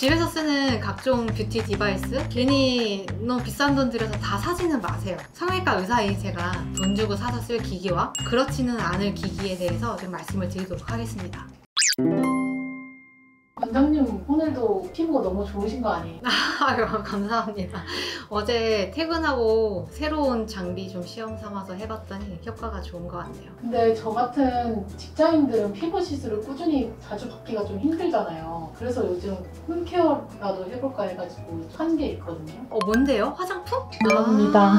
집에서 쓰는 각종 뷰티 디바이스 괜히 너무 비싼 돈 들여서 다 사지는 마세요. 성형외과 의사인 제가 돈 주고 사서 쓸 기기와 그렇지는 않을 기기에 대해서 좀 말씀을 드리도록 하겠습니다. 원장님 오늘도 피부가 너무 좋으신 거 아니에요? 아유, 감사합니다. 어제 퇴근하고 새로운 장비 좀 시험 삼아서 해봤더니 효과가 좋은 것 같네요. 근데 저 같은 직장인들은 피부 시술을 꾸준히 자주 받기가 좀 힘들잖아요. 그래서 요즘 홈케어라도 해볼까 해가지고 한 게 있거든요. 뭔데요? 화장품? 그겁니다.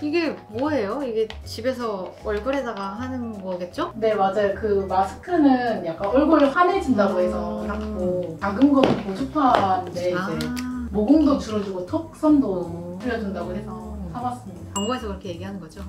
이게 뭐예요? 이게 집에서 얼굴에다가 하는 거겠죠? 네, 맞아요. 그 마스크는 약간 얼굴 환해진다고 해서 샀고, 작은 거는 고주파인데 이제 모공도 줄여주고 턱선도 줄여준다고 해서 사봤습니다. 광고에서 그렇게 얘기하는 거죠?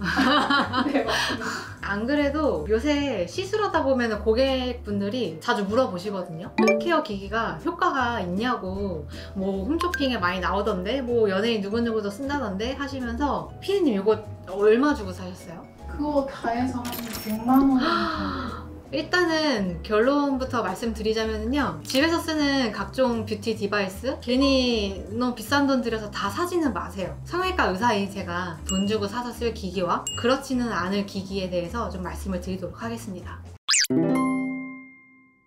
네, 맞습니다. 안 그래도 요새 시술하다 보면 고객분들이 자주 물어보시거든요. 홈케어 기기가 효과가 있냐고, 뭐 홈쇼핑에 많이 나오던데, 뭐 연예인 누구누구도 쓴다던데 하시면서 피디님 이거 얼마 주고 사셨어요? 그거 다 해서 한 100만 원 정도. 일단은 결론부터 말씀드리자면요, 집에서 쓰는 각종 뷰티 디바이스 괜히 너무 비싼 돈 들여서 다 사지는 마세요. 성형외과 의사인 제가 돈 주고 사서 쓸 기기와 그렇지는 않을 기기에 대해서 좀 말씀을 드리도록 하겠습니다.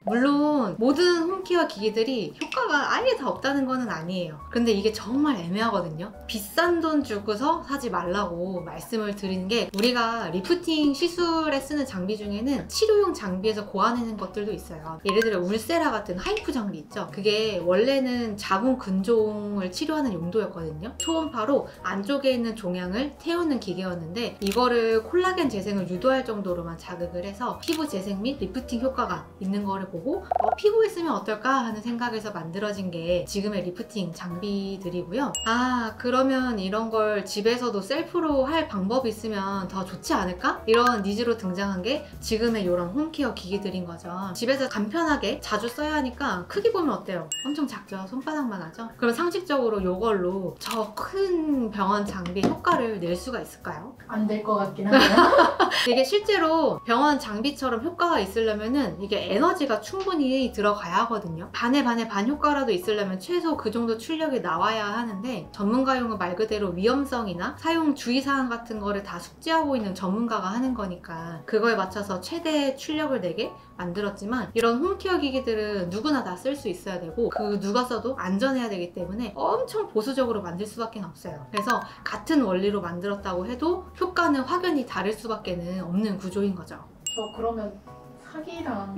물론 모든 홈케어 기기들이 효과가 아예 다 없다는 건 아니에요. 근데 이게 정말 애매하거든요. 비싼 돈 주고서 사지 말라고 말씀을 드리는 게, 우리가 리프팅 시술에 쓰는 장비 중에는 치료용 장비에서 고안해낸 것들도 있어요. 예를 들어 울세라 같은 하이프 장비 있죠. 그게 원래는 자궁 근종을 치료하는 용도였거든요. 초음파로 안쪽에 있는 종양을 태우는 기계였는데, 이거를 콜라겐 재생을 유도할 정도로만 자극을 해서 피부 재생 및 리프팅 효과가 있는 거를 보고 피부에 쓰면 어떨까 하는 생각에서 만들어진 게 지금의 리프팅 장비들이고요. 그러면 이런 걸 집에서도 셀프로 할 방법이 있으면 더 좋지 않을까? 이런 니즈로 등장한 게 지금의 이런 홈케어 기기들인 거죠. 집에서 간편하게 자주 써야 하니까 크기 보면 어때요? 엄청 작죠? 손바닥만 하죠? 그럼 상식적으로 이걸로 저 큰 병원 장비의 효과를 낼 수가 있을까요? 안 될 것 같긴 하네요. 이게 실제로 병원 장비처럼 효과가 있으려면은 이게 에너지가 충분히 들어가야 하거든요. 반에 반 효과라도 있으려면 최소 그 정도 출력이 나와야 하는데, 전문가용은 말 그대로 위험성이나 사용 주의사항 같은 거를 다 숙지하고 있는 전문가가 하는 거니까 그거에 맞춰서 최대 출력을 내게 만들었지만, 이런 홈케어 기기들은 누구나 다 쓸 수 있어야 되고 그 누가 써도 안전해야 되기 때문에 엄청 보수적으로 만들 수밖에 없어요. 그래서 같은 원리로 만들었다고 해도 효과는 확연히 다를 수밖에 없는 구조인 거죠. 저 그러면 사기랑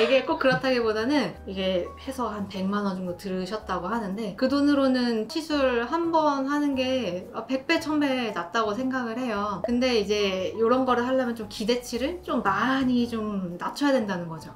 이게 꼭 그렇다기보다는 이게 해서 한 100만 원 정도 들으셨다고 하는데, 그 돈으로는 시술 한 번 하는 게 100배, 1000배 낫다고 생각을 해요. 근데 이제 이런 거를 하려면 좀 기대치를 좀 많이 좀 낮춰야 된다는 거죠.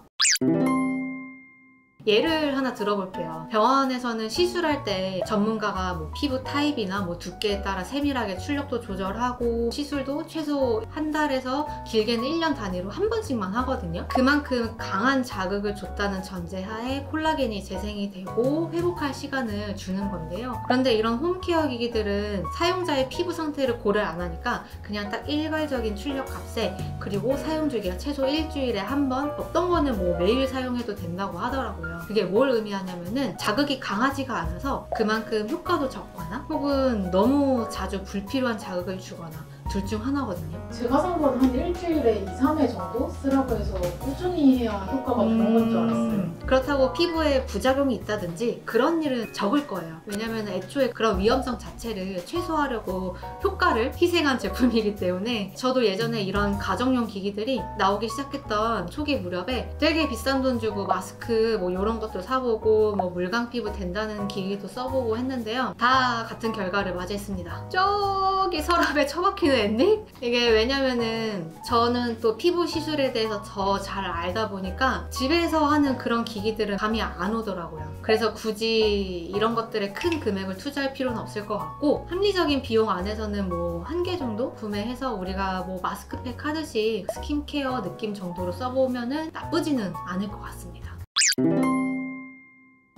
예를 하나 들어볼게요. 병원에서는 시술할 때 전문가가 뭐 피부 타입이나 뭐 두께에 따라 세밀하게 출력도 조절하고, 시술도 최소 한 달에서 길게는 1년 단위로 한 번씩만 하거든요. 그만큼 강한 자극을 줬다는 전제하에 콜라겐이 재생이 되고 회복할 시간을 주는 건데요. 그런데 이런 홈케어 기기들은 사용자의 피부 상태를 고려 안 하니까 그냥 딱 일괄적인 출력 값에, 그리고 사용 주기가 최소 일주일에 한 번, 어떤 거는 뭐 매일 사용해도 된다고 하더라고요. 그게 뭘 의미하냐면은 자극이 강하지가 않아서 그만큼 효과도 적거나, 혹은 너무 자주 불필요한 자극을 주거나 둘 중 하나거든요. 제가 산 건 한 일주일에 2, 3회 정도 쓰라고 해서 꾸준히 해야 효과가 좋은 건 줄 알았어요. 그렇다고 피부에 부작용이 있다든지 그런 일은 적을 거예요. 왜냐면 애초에 그런 위험성 자체를 최소화하려고 효과를 희생한 제품이기 때문에. 저도 예전에 이런 가정용 기기들이 나오기 시작했던 초기 무렵에 되게 비싼 돈 주고 마스크 뭐 이런 것도 사보고 뭐 물광 피부 된다는 기기도 써보고 했는데요. 다 같은 결과를 맞이했습니다. 저기 서랍에 처박히는 엔딩? 이게 왜냐면은 저는 또 피부 시술에 대해서 더 잘 알다 보니까 집에서 하는 그런 기기들은 감이 안 오더라고요. 그래서 굳이 이런 것들에 큰 금액을 투자할 필요는 없을 것 같고, 합리적인 비용 안에서는 뭐 한 개 정도 구매해서 우리가 뭐 마스크팩 하듯이 스킨케어 느낌 정도로 써보면은 나쁘지는 않을 것 같습니다.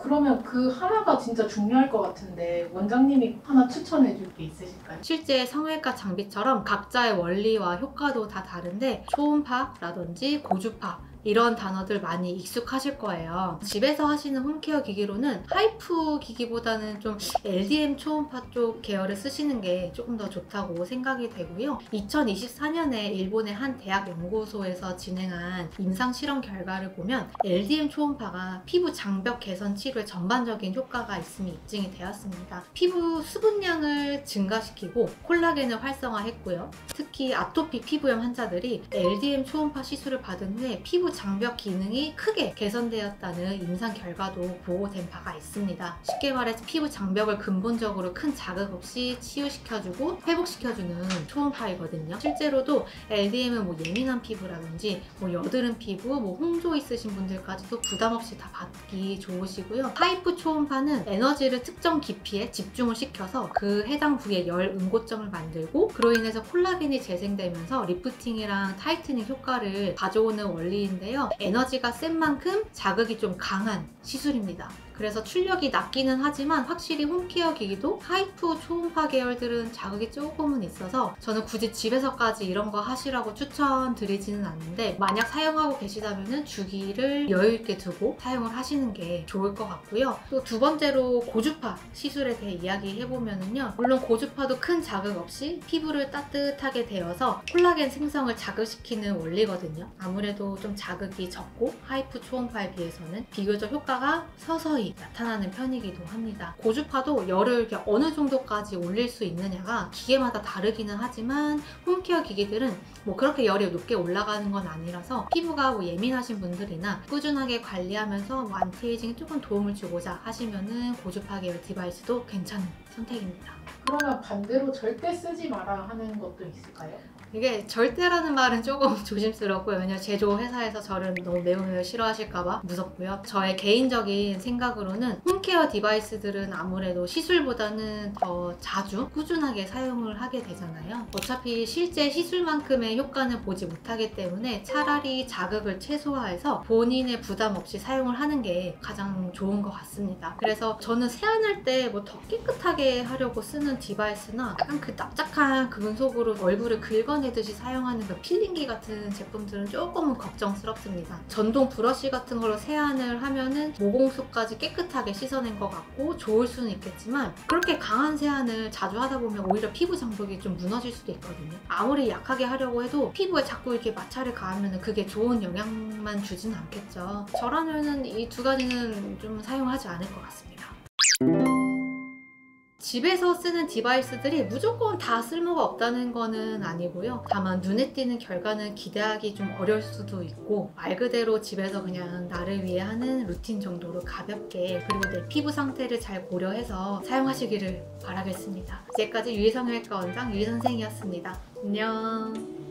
그러면 그 하나가 진짜 중요할 것 같은데 원장님이 하나 추천해 줄 게 있으실까요? 실제 성형외과 장비처럼 각자의 원리와 효과도 다 다른데, 초음파라든지 고주파 이런 단어들 많이 익숙하실 거예요. 집에서 하시는 홈케어 기기로는 하이프 기기보다는 좀 LDM 초음파 쪽 계열을 쓰시는 게 조금 더 좋다고 생각이 되고요. 2024년에 일본의 한 대학 연구소에서 진행한 임상 실험 결과를 보면 LDM 초음파가 피부 장벽 개선 치료에 전반적인 효과가 있음이 입증이 되었습니다. 피부 수분량을 증가시키고 콜라겐을 활성화했고요. 특히 아토피 피부염 환자들이 LDM 초음파 시술을 받은 후에 피부 장벽 기능이 크게 개선되었다는 임상 결과도 보고된 바가 있습니다. 쉽게 말해서 피부 장벽을 근본적으로 큰 자극 없이 치유시켜주고 회복시켜주는 초음파이거든요. 실제로도 LDM은 뭐 예민한 피부라든지 뭐 여드름 피부, 뭐 홍조 있으신 분들까지도 부담 없이 다 받기 좋으시고요. 하이프 초음파는 에너지를 특정 깊이에 집중을 시켜서 그 해당 부위에 열 응고점을 만들고 그로 인해서 콜라겐이 재생되면서 리프팅이랑 타이트닝 효과를 가져오는 원리인데요. 에너지가 센 만큼 자극이 좀 강한 시술입니다. 그래서 출력이 낮기는 하지만 확실히 홈케어 기기도 하이프 초음파 계열들은 자극이 조금은 있어서 저는 굳이 집에서까지 이런 거 하시라고 추천드리지는 않는데 만약 사용하고 계시다면 주기를 여유 있게 두고 사용을 하시는 게 좋을 것 같고요. 또 두 번째로 고주파 시술에 대해 이야기해보면요. 물론 고주파도 큰 자극 없이 피부를 따뜻하게 데워서 콜라겐 생성을 자극시키는 원리거든요. 아무래도 좀 자극이 적고 하이프 초음파에 비해서는 비교적 효과가 서서히 나타나는 편이기도 합니다. 고주파도 열을 이렇게 어느 정도까지 올릴 수 있느냐가 기계마다 다르기는 하지만 홈케어 기기들은 뭐 그렇게 열이 높게 올라가는 건 아니라서 피부가 뭐 예민하신 분들이나 꾸준하게 관리하면서 뭐 안티에이징에 조금 도움을 주고자 하시면은 고주파 계열 디바이스도 괜찮은 선택입니다. 그러면 반대로 절대 쓰지 마라 하는 것도 있을까요? 이게 절대라는 말은 조금 조심스럽고요. 왜냐면 제조 회사에서 저를 너무 매우 싫어하실까봐 무섭고요. 저의 개인적인 생각으로는 홈케어 디바이스들은 아무래도 시술보다는 더 자주 꾸준하게 사용을 하게 되잖아요. 어차피 실제 시술만큼의 효과는 보지 못하기 때문에 차라리 자극을 최소화해서 본인의 부담 없이 사용을 하는 게 가장 좋은 것 같습니다. 그래서 저는 세안할 때 뭐 더 깨끗하게 하려고 쓰는 디바이스나 약간 그 납작한 금속으로 얼굴을 긁어내듯이 사용하는 그 필링기 같은 제품들은 조금은 걱정스럽습니다. 전동 브러쉬 같은 걸로 세안을 하면은 모공수까지 깨끗하게 씻어낸 것 같고 좋을 수는 있겠지만 그렇게 강한 세안을 자주 하다 보면 오히려 피부 장벽이 좀 무너질 수도 있거든요. 아무리 약하게 하려고 해도 피부에 자꾸 이렇게 마찰을 가하면 그게 좋은 영향만 주지는 않겠죠. 저라면은 이 두 가지는 좀 사용하지 않을 것 같습니다. 집에서 쓰는 디바이스들이 무조건 다 쓸모가 없다는 거는 아니고요. 다만 눈에 띄는 결과는 기대하기 좀 어려울 수도 있고 말 그대로 집에서 그냥 나를 위해 하는 루틴 정도로 가볍게 그리고 내 피부 상태를 잘 고려해서 사용하시기를 바라겠습니다. 지금까지 유해성형외과 원장 유희선생이었습니다. 안녕.